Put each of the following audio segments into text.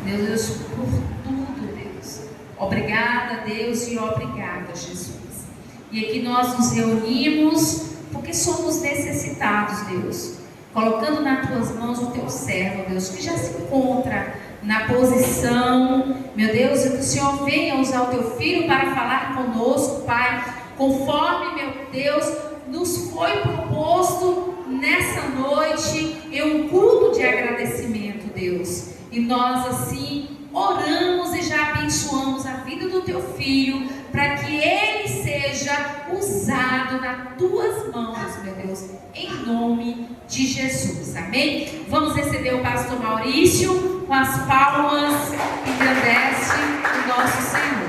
Meu Deus, por tudo, Deus. Obrigada, Deus, e obrigada, Jesus. E aqui nós nos reunimos porque somos necessitados, Deus, colocando nas tuas mãos o teu servo, Deus, que já se encontra na posição, meu Deus, e que o Senhor venha usar o teu filho para falar conosco, Pai, conforme, meu Deus, nos foi proposto nessa noite em um culto de agradecimento, Deus. E nós assim oramos e já abençoamos a vida do teu filho, para que ele seja usado nas tuas mãos, meu Deus, em nome de Jesus, amém? Vamos receber o pastor Maurício com as palmas que engrandece o nosso Senhor.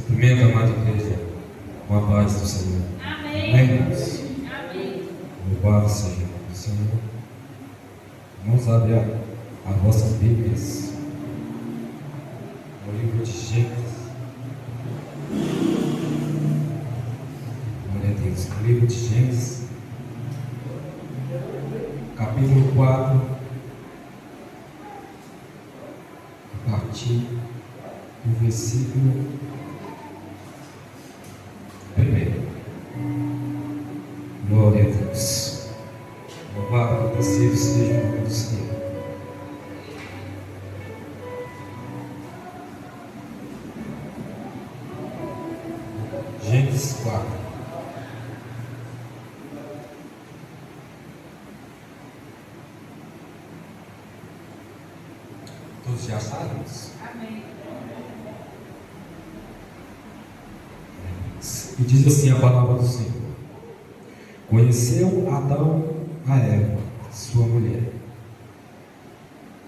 Cumprimento, amada igreja, com a paz do Senhor. Amém. Amém. Louvado seja o Senhor. Vamos abrir as vossas Bíblias no livro de Gênesis. Glória a Deus. No livro de Gênesis, capítulo 4, a partir do versículo 1. Glória a Deus. Louvado e agradecido seja o nome do Senhor. Gênesis 4. Todos já sabem isso? Amém. E diz assim a palavra do Senhor: Conheceu Adão a Eva, sua mulher,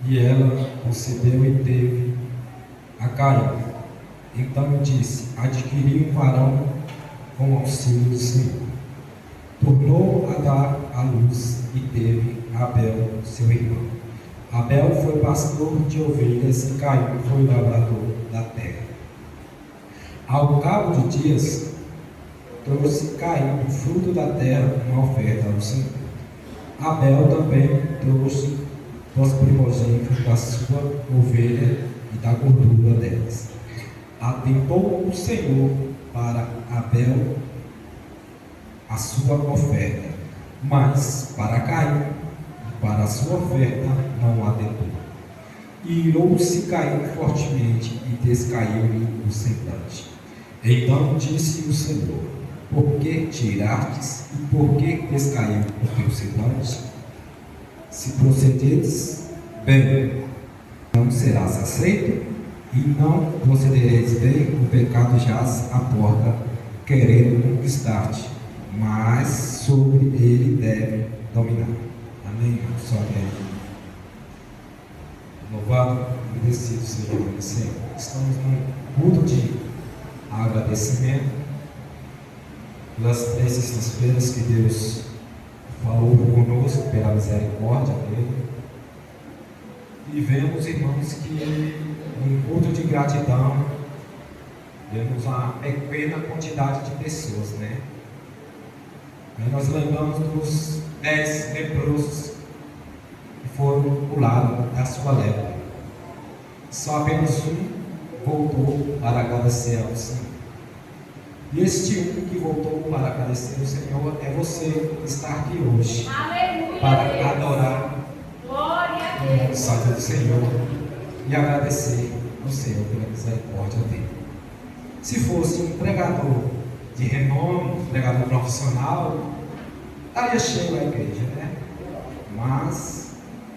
e ela concebeu e teve a Caim. Então disse: Adquiri um varão com o auxílio do Senhor. Tornou a dar à luz e teve Abel, seu irmão. Abel foi pastor de ovelhas e Caim foi lavrador da terra. Ao cabo de dias, trouxe Caim do fruto da terra uma oferta ao Senhor. Abel também trouxe dos primogênitos da sua ovelha e da gordura delas. Atentou o Senhor para Abel a sua oferta, mas para Caim e para a sua oferta não atentou. E irou-se Caim fortemente e descaiu-lhe o semblante. Então disse o Senhor: Por que tirastes e por que descaiu o teu semblante? Se procederes bem, não serás aceito, e não procedereis bem, o pecado jaz à porta, querendo conquistar-te, mas sobre ele deve dominar. Amém? Só amém. Louvado e agradecido seja o nome do Senhor. Estamos num culto de agradecimento pelas 3 sextas-feiras que Deus falou conosco pela misericórdia dele. E vemos, irmãos, que um culto de gratidão, vemos uma pequena quantidade de pessoas, né? Aí nós lembramos dos 10 leprosos que foram pulados da sua lepra. Só apenas um voltou para agradecer ao Senhor. E este um que voltou para agradecer ao Senhor é você que está aqui hoje. Aleluia, para adorar o santo do Senhor e agradecer ao Senhor pela misericórdia dele. Se fosse um pregador de renome, um pregador profissional, estaria cheio a igreja, né? Mas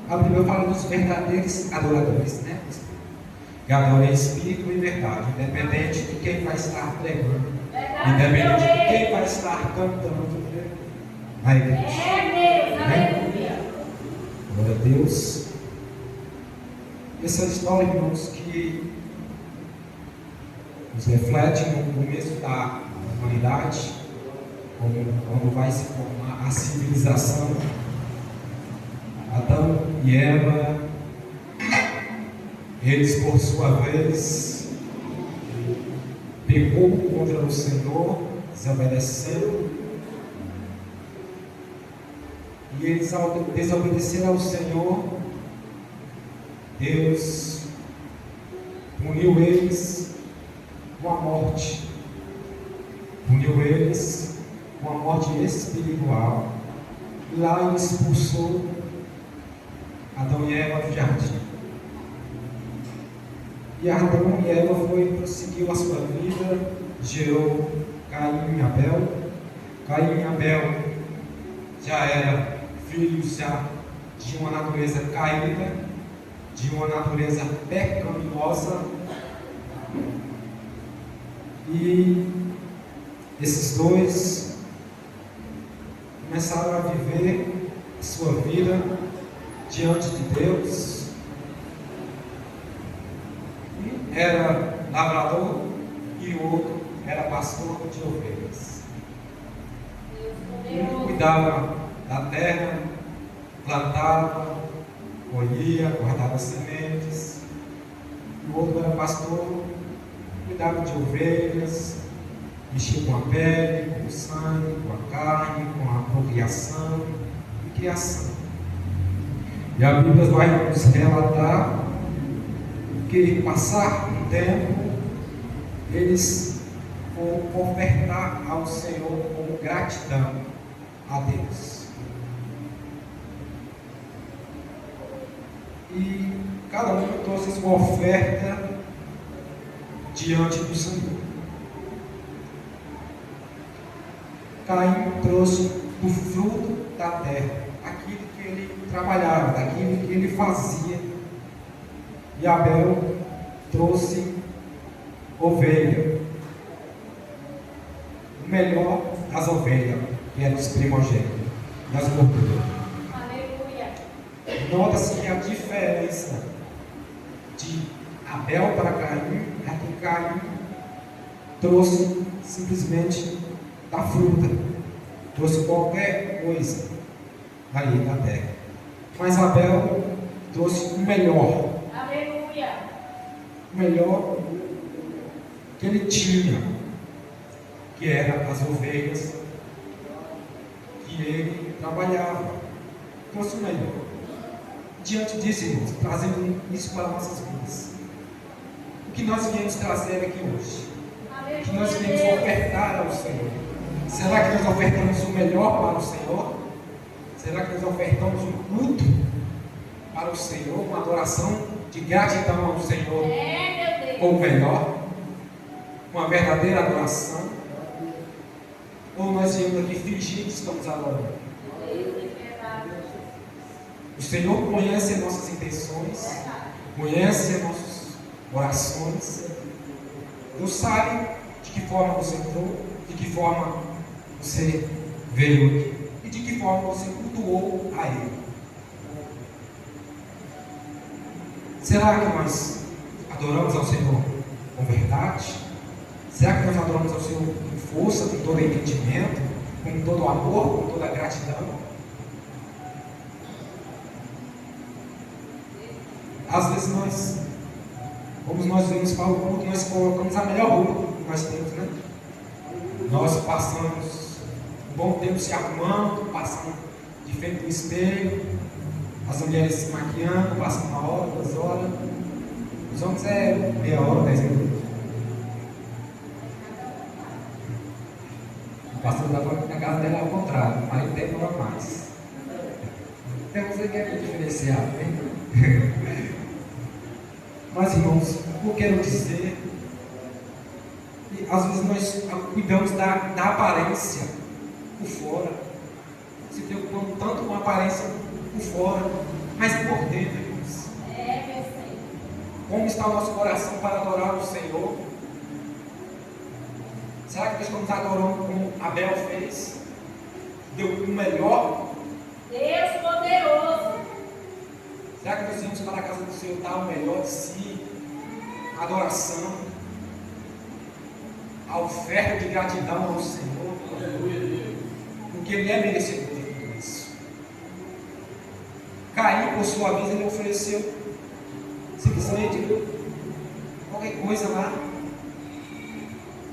a Bíblia fala dos verdadeiros adoradores, né? Que adoram em espírito e verdade, independente de quem vai estar pregando, independente de quem vai estar cantando na igreja. Né? Glória a Deus. Essa história, irmãos, que nos reflete no começo da humanidade, quando vai se formar a civilização. Adão e Eva, eles por sua vez pecou contra o Senhor, desobedecendo. E eles, ao desobedecer ao Senhor, Deus puniu eles com a morte. Puniu eles com a morte espiritual. E lá ele expulsou Adão e Eva do jardim. E Adão e Eva prosseguiu a sua vida, gerou Caim e Abel. Caim e Abel já eram filhos já de uma natureza caída, de uma natureza pecaminosa. E esses dois começaram a viver a sua vida diante de Deus. Um era lavrador e o outro era pastor de ovelhas. Um cuidava da terra, plantava, colhia, guardava sementes. E o outro era pastor, cuidava de ovelhas, mexia com a pele, com o sangue, com a carne, com a procriação e criação. E a Bíblia vai nos relatar que, passar um tempo, eles foram ofertar ao Senhor como gratidão a Deus. E cada um trouxe sua oferta diante do Senhor. Caim trouxe do fruto da terra, aquilo que ele trabalhava, daquilo que ele fazia. E Abel trouxe ovelha, o melhor das ovelhas, que era os primogênitos, das gorduras. Aleluia. Nota-se que a diferença de Abel para Caim é que Caim trouxe simplesmente da fruta, trouxe qualquer coisa ali da terra. Mas Abel trouxe o melhor. Aleluia. O melhor que ele tinha, que eram as ovelhas que ele trabalhava. Trouxe o melhor. Diante disso, irmãos, trazendo isso para nossas vidas. O que nós viemos trazer aqui hoje? O que nós viemos ofertar ao Senhor? Será que nós ofertamos o melhor para o Senhor? Será que nós ofertamos um culto para o Senhor? Uma adoração de gratidão ao Senhor? Ou melhor, uma verdadeira adoração? Ou nós viemos aqui fingir que estamos adorando? O Senhor conhece as nossas intenções, conhece as nossas orações. Deus sabe de que forma você entrou, de que forma você veio aqui e de que forma você cultuou a Ele. Será que nós adoramos ao Senhor com verdade? Será que nós adoramos ao Senhor com força, com todo entendimento, com todo amor, com toda gratidão? Às vezes nós, como nós vemos para o culto, nós colocamos a melhor roupa que nós temos, né? Nós passamos um bom tempo se arrumando, passando de frente do espelho, as mulheres se maquiando, passam 1 hora, 2 horas, os homens é meia hora, 10 minutos. O pastor da na casa dela é ao contrário, o marido demora mais. Então você quer me diferenciar, né? Mas, irmãos, o que eu quero dizer, que às vezes nós cuidamos da aparência por fora, se preocupamos tanto com a aparência por fora, mas por dentro, irmãos. Como está o nosso coração para adorar o Senhor? Será que nós estamos adorando como Abel fez? Deu o melhor? Deus poderoso. Será que nós vamos para a casa do Senhor dar o melhor de si? A adoração, a oferta de gratidão ao Senhor, porque Ele é merecedor de tudo isso. Caim, por sua vez, ele ofereceu simplesmente qualquer coisa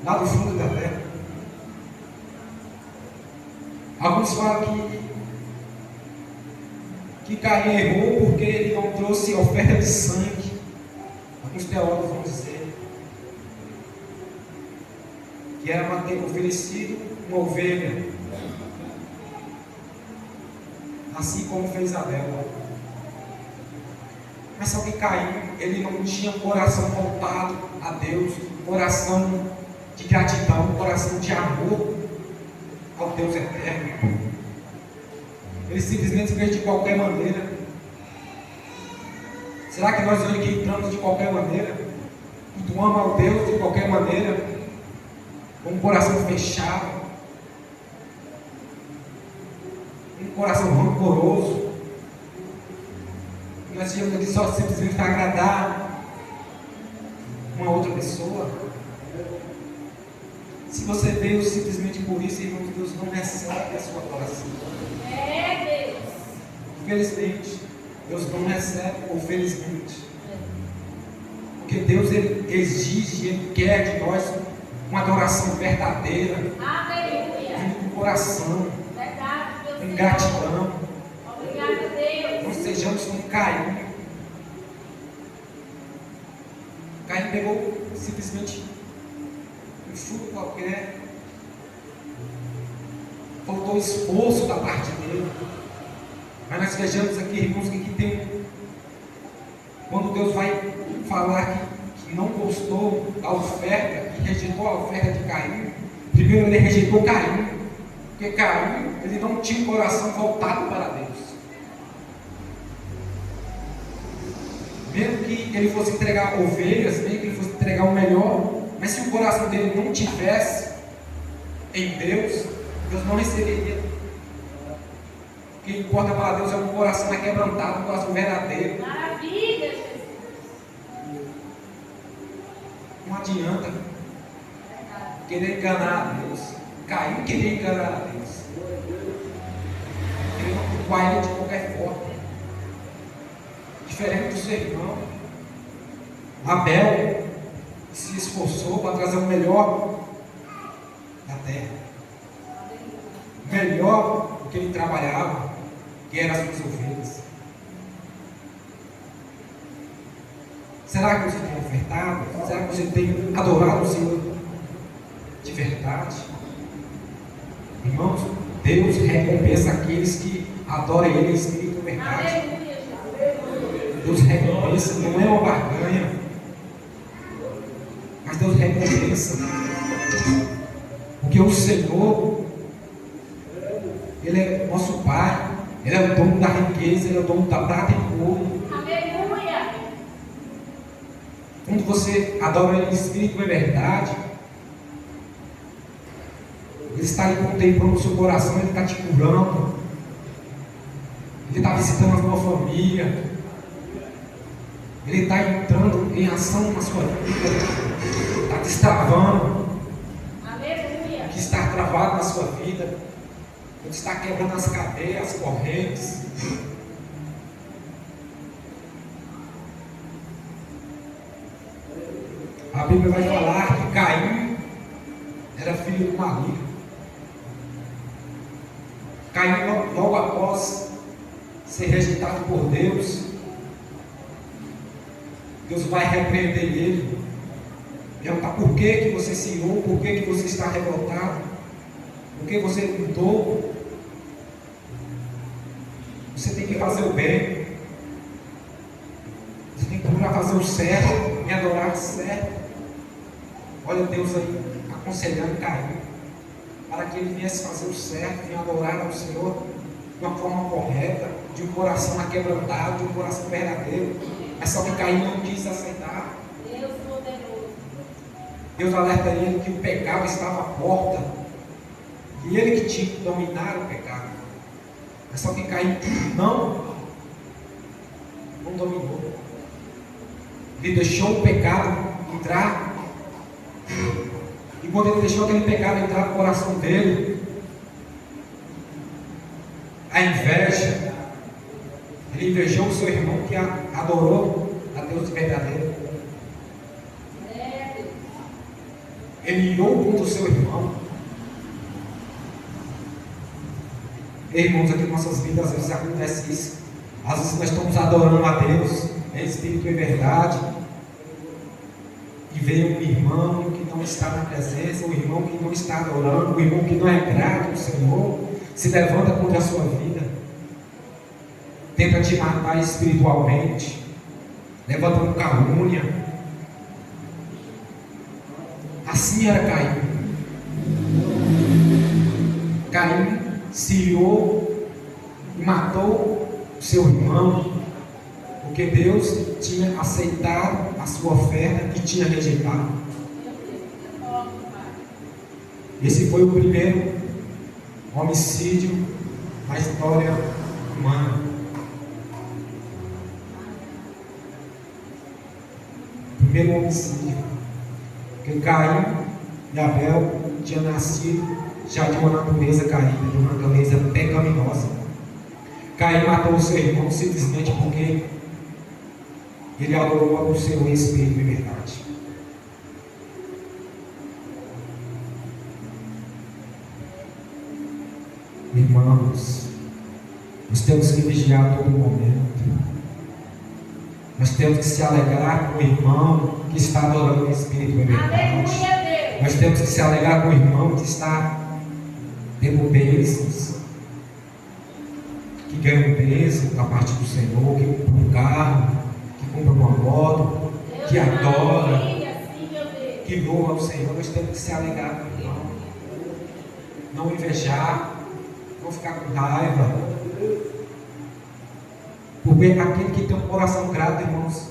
lá do fundo da terra. Alguns falam que Caim errou porque ele não trouxe oferta de sangue. Alguns teólogos vão dizer que era para ter oferecido uma ovelha, assim como fez Abel. Mas só que Caim, ele não tinha um coração voltado a Deus, um coração de gratidão, um coração de amor ao Deus eterno. Ele simplesmente fez de qualquer maneira. Será que nós hoje que entramos de qualquer maneira? Tu ama ao Deus de qualquer maneira? Com um coração fechado, um coração rancoroso. Nós tínhamos aqui só simplesmente para agradar uma outra pessoa. Se você veio simplesmente por isso, irmão, Deus não recebe a sua adoração. Deus. Infelizmente, Deus não recebe, ou felizmente. Porque Deus, Ele exige, Ele quer de nós uma adoração verdadeira. Aleluia. Do coração. Verdade, Deus. Com gratidão. Obrigada, Deus. Não sejamos como Caim. Caim pegou simplesmente um fruto qualquer. Faltou esforço da parte dele. Mas nós vejamos aqui, irmãos, que tem. Quando Deus vai falar que não gostou da oferta, que rejeitou a oferta de Caim, primeiro ele rejeitou Caim. Porque Caim, ele não tinha um coração voltado para Deus. Mesmo que ele fosse entregar ovelhas, mesmo que ele fosse entregar o melhor, mas se o coração dele não tivesse em Deus, Deus não receberia. O que importa para Deus é um coração quebrantado, um coração verdadeiro. Maravilha, Jesus. Não adianta querer enganar a Deus. Caim queria enganar a Deus. Ele não culpar ele de qualquer forma. Diferente do seu irmão. Abel se esforçou para trazer o melhor da terra. O melhor do que ele trabalhava, que eram as suas ovelhas. Será que você tem ofertado? Será que você tem adorado o Senhor de verdade? Irmãos, Deus recompensa aqueles que adoram Ele em espírito e verdade. Aleluia, Jesus. Deus recompensa, não é uma barganha, mas Deus recompensa, porque o Senhor, Ele é nosso Pai, Ele é o dono da riqueza, Ele é o dono da prata e ouro. Aleluia. Quando você adora Ele em espírito e verdade, Ele está lhe contemplando o seu coração, Ele está te curando, Ele está visitando a sua família, Ele está entrando em ação na sua vida, está destravando Aleluia. o que está travado na sua vida, Ele está quebrando as cadeias, as correntes. A Bíblia vai falar que Caim era filho do maligno. Caim, logo após ser rejeitado por Deus, Deus vai repreender ele. Perguntar por que você se irou, por que você está revoltado, por que você lutou. Você tem que fazer o bem, você tem que procurar fazer o certo, me adorar certo. Olha Deus aí aconselhando Caim, para que ele viesse fazer o certo, e adorar ao Senhor de uma forma correta, de um coração aquebrantado, de um coração verdadeiro. Mas só que Caim não quis aceitar. Deus poderoso. Deus alerta ele que o pecado estava à porta, e ele que tinha que dominar o pecado. Mas só que Caim não dominou. Ele deixou o pecado entrar. E quando ele deixou aquele pecado entrar no coração dele, a inveja, ele invejou o seu irmão que adorou a Deus verdadeiro. Ele irou contra o seu irmão. Irmãos, aqui em nossas vidas, às vezes acontece isso. Às vezes nós estamos adorando a Deus, em espírito e verdade, e vem um irmão que não está na presença, um irmão que não está adorando, um irmão que não é grato ao Senhor, se levanta contra a sua vida, tenta te matar espiritualmente, levantando calúnia. Assim era Caim. Caim se irou e matou o seu irmão, porque Deus tinha aceitado a sua oferta e tinha rejeitado. Esse foi o primeiro homicídio na história humana. Primeiro homicídio. Porque Caim e Abel tinham nascido já de uma natureza caída, de uma natureza pecaminosa. Caim matou o seu irmão simplesmente porque ele adorou o seu espírito e verdade. Irmãos, nós temos que vigiar a todo momento. Nós temos que se alegrar com o irmão que está adorando o espírito e verdade. Nós temos que se alegrar com o irmão que está tendo bênçãos, que ganha um bênção da parte do Senhor, que compra um carro, que compra uma moto, que adora, que louva ao Senhor. Nós temos que se alegrar com o irmão, não invejar, não ficar com raiva, porque aquele que tem um coração grato, irmãos,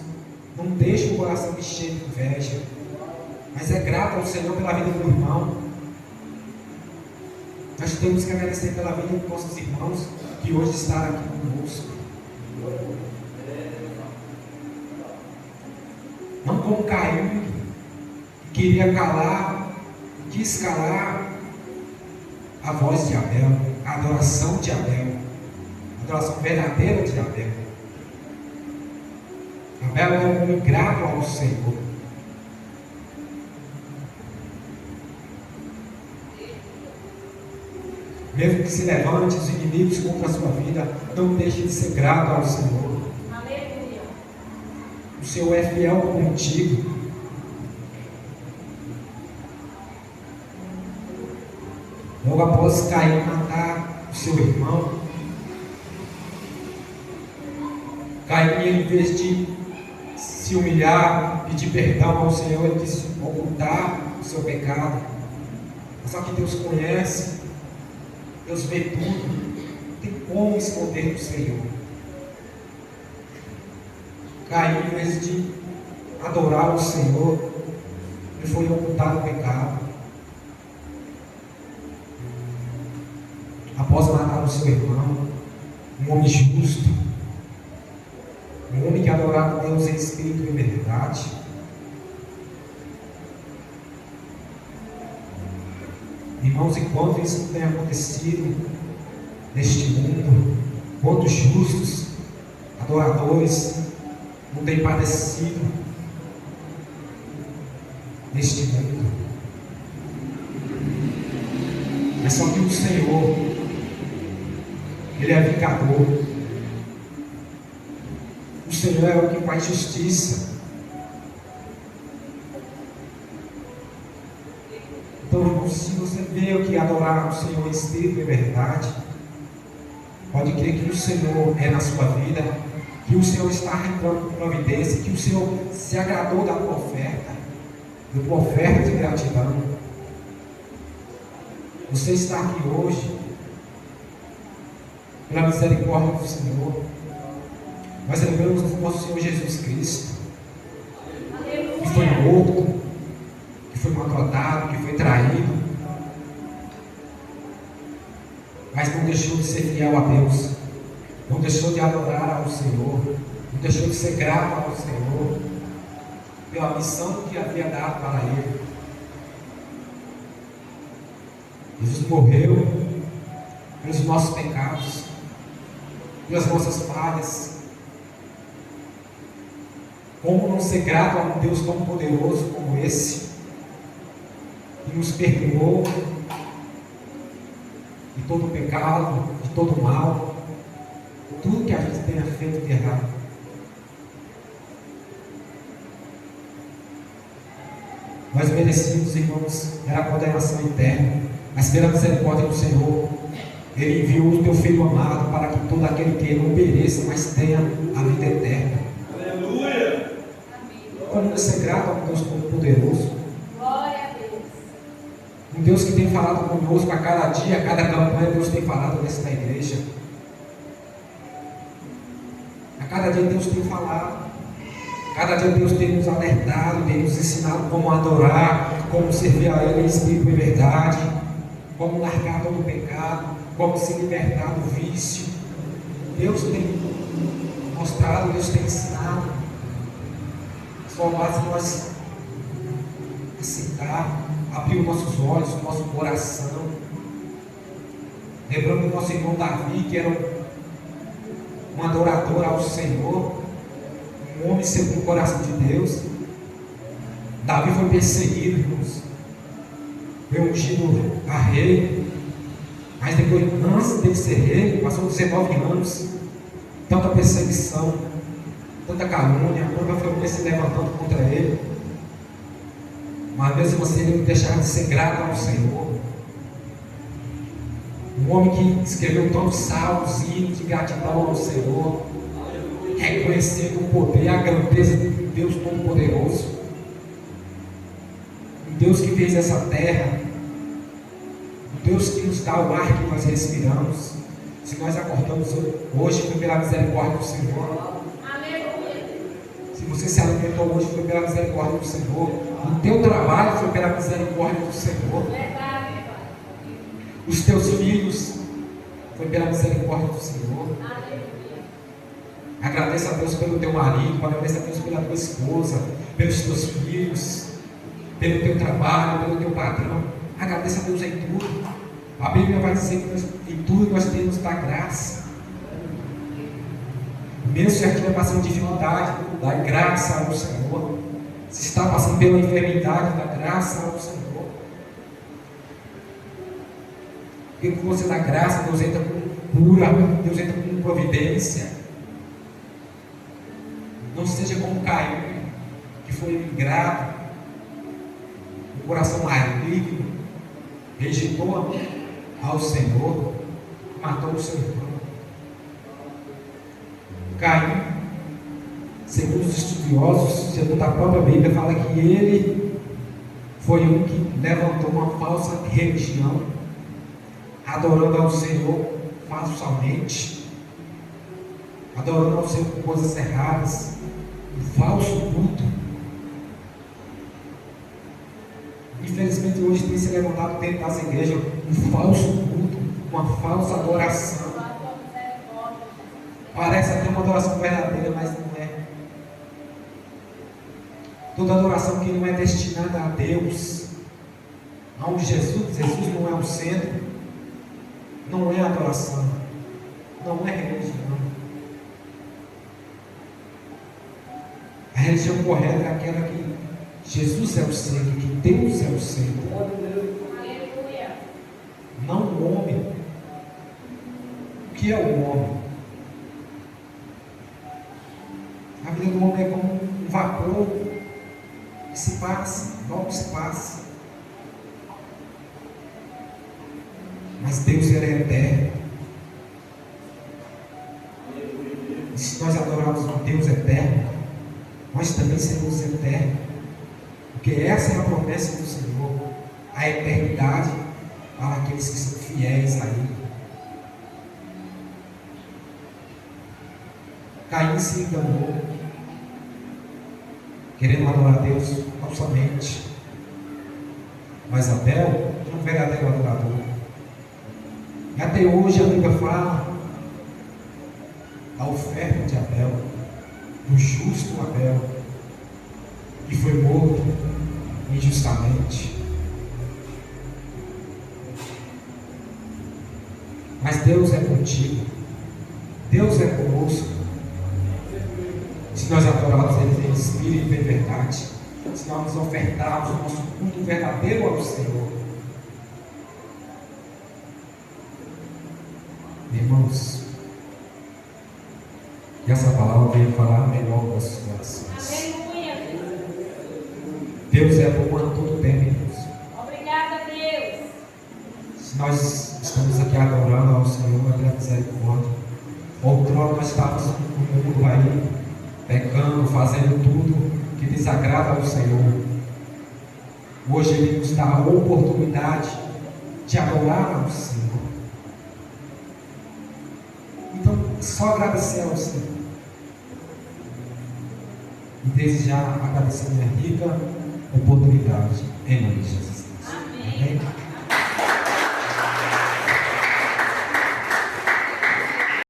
não deixa o coração encher de inveja, mas é grato ao Senhor pela vida do irmão. Nós temos que agradecer pela vida dos nossos irmãos que hoje estão aqui conosco. Não como Caim, que queria calar, quis calar a voz de Abel, a adoração de Abel, a adoração verdadeira de Abel. Abel era um homem grato ao Senhor. Mesmo que se levante os inimigos contra a sua vida, não deixe de ser grato ao Senhor. Aleluia. O Senhor é fiel contigo. Logo após Caim matar o seu irmão, Caim, em vez de se humilhar, pedir perdão ao Senhor, ele quis ocultar o seu pecado. Só que Deus conhece, Deus vê tudo, não tem como esconder do Senhor. Caim, em vez de adorar o Senhor, ele foi ocultar o pecado. Após matar o seu irmão, um homem justo, um homem que adorava Deus em espírito e verdade, irmãos, enquanto isso não tem acontecido neste mundo, quantos justos, adoradores, não têm padecido neste mundo. Mas só que o Senhor, Ele é vingador. O Senhor é o que faz justiça. Então, irmão, se você veio aqui adorar o Senhor em espírito e verdade, pode crer que o Senhor é na sua vida, que o Senhor está entrando com providência, que o Senhor se agradou da tua oferta de gratidão. Você está aqui hoje pela misericórdia do Senhor. Nós lembramos do nosso Senhor Jesus Cristo, que foi morto, que foi maltratado, que foi traído, mas não deixou de ser fiel a Deus, não deixou de adorar ao Senhor, não deixou de ser grato ao Senhor pela missão que havia dado para Ele. Jesus morreu pelos nossos pecados, pelas nossas falhas. Como não ser grato a um Deus tão poderoso como esse, que nos perdoou, de todo pecado, de todo mal, tudo que a gente tenha feito de errado. Nós merecíamos, irmãos, era a condenação eterna, mas pela misericórdia do Senhor, Ele enviou o teu Filho amado para que todo aquele que não pereça, mas tenha a vida eterna. Aleluia! Como ser grato ao Deus Todo-Poderoso, Glória a Deus. um Deus que tem falado conosco a cada dia, a cada campanha, Deus tem falado nesta igreja. A cada dia Deus tem falado. Cada dia Deus tem nos alertado, tem nos ensinado como adorar, como servir a Ele em espírito e verdade, como largar todo o pecado, como se libertar do vício. Deus tem mostrado, Deus tem ensinado. Só basta nós aceitar, abrir os nossos olhos, o nosso coração. Lembrando do nosso irmão Davi, que era um adorador ao Senhor, um homem segundo o coração de Deus. Davi foi perseguido, irmãos. Foi ungido a rei. Mas depois, antes de ser rei, passou 19 anos. Tanta perseguição, tanta calúnia, tanta família se levantando contra ele. Mas mesmo assim, ele não deixava de ser grato ao Senhor. Um homem que escreveu tantos salmos, hinos de gratidão ao Senhor, reconhecendo o poder e a grandeza de Deus Todo-Poderoso, o Deus que fez essa terra, o Deus que nos dá o ar que nós respiramos. Se nós acordamos hoje, foi pela misericórdia do Senhor. Aleluia. Se você se alimentou hoje, foi pela misericórdia do Senhor. O teu trabalho foi pela misericórdia do Senhor. Verdade, Pai. Os teus filhos foi pela misericórdia do Senhor. Aleluia. Agradeça a Deus pelo teu marido, agradeça a Deus pela tua esposa, pelos teus filhos, pelo teu trabalho, pelo teu patrão. Agradeça a Deus em tudo. A Bíblia vai dizer que em tudo nós temos da graça. Mesmo se a gente estiver passando dificuldade, dá graça ao Senhor. Se está passando pela enfermidade, dá graça ao Senhor. Porque quando você dá graça, Deus entra com cura, Deus entra com providência. Não seja como Caim, que foi ingrato, o coração maligno, rejeitou ao Senhor, matou o seu irmão. Caim, segundo os estudiosos, segundo a própria Bíblia, fala que ele foi um que levantou uma falsa religião, adorando ao Senhor falsamente, adorando ao Senhor com coisas erradas, um falso culto. Infelizmente hoje tem se levantado dentro das igrejas um falso culto, uma falsa adoração. Parece até uma adoração verdadeira, mas não é. Toda adoração que não é destinada a Deus, a um Jesus, Jesus não é o centro, não é adoração, não é religião. A religião correta é aquela que Jesus é o centro, que Deus é o centro. Aleluia. Não o homem. O que é o homem? A vida do homem é como um vapor que se passa, logo se passa. Mas Deus, Ele é eterno. E se nós adorarmos um Deus eterno, nós também seremos eternos. Porque essa é a promessa do Senhor, a eternidade para aqueles que são fiéis a Ele. Caim se enganou, querendo adorar a Deus falsamente. Mas Abel é um verdadeiro adorador. E até hoje a Bíblia fala da oferta de Abel, do justo Abel, que foi morto injustamente. Mas Deus é contigo, Deus é conosco. Se nós adorarmos Ele em espírito e em verdade, se nós nos ofertarmos o nosso culto verdadeiro ao Senhor, Irmãos, que essa palavra venha falar melhor aos nossos corações. Aleluia, Deus. Deus é bom a todo tempo, irmãos. Obrigada, Deus. Se nós estamos aqui adorando ao Senhor, é pela misericórdia. Outrora nós estávamos no mundo aí, pecando, fazendo tudo que desagrada ao Senhor. Hoje Ele nos dá a oportunidade de adorar ao Senhor. Então, só agradecer ao Senhor. E desde já agradecer a minha rica oportunidade. Em nome de Jesus. Amém. Amém?